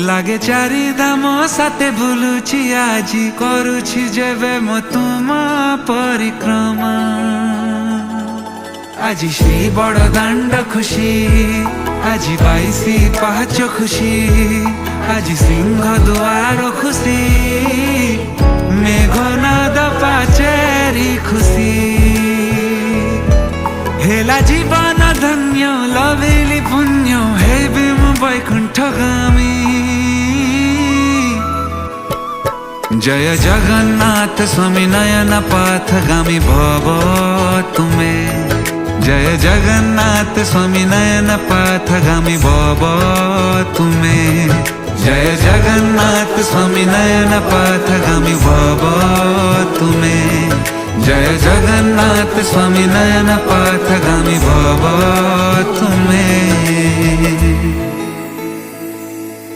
লাগে চারিধাম সাথে বুলুছি আজি করুছি যেবে মো তুম পরিক্রমা আজি সেই বড় দাণ্ড খুশি আজি 22 পাহাচ খুশি আজি সিংহ দুয়ার খুশি মেঘনাদ পাচেরি খুশি হেলা জীবন ধন্য লভিলি পুণ্য হেবি মু বৈকুণ্ঠগামী जय जगन्नाथ स्वामी नयन पथगामी भव तुमे जय जगन्नाथ स्वामी नयन पथगामी भव तुमे जय जगन्नाथ स्वामी नयन पथगामी भव तुमे जय जगन्नाथ स्वामी नयन पथगामी भव तुमे।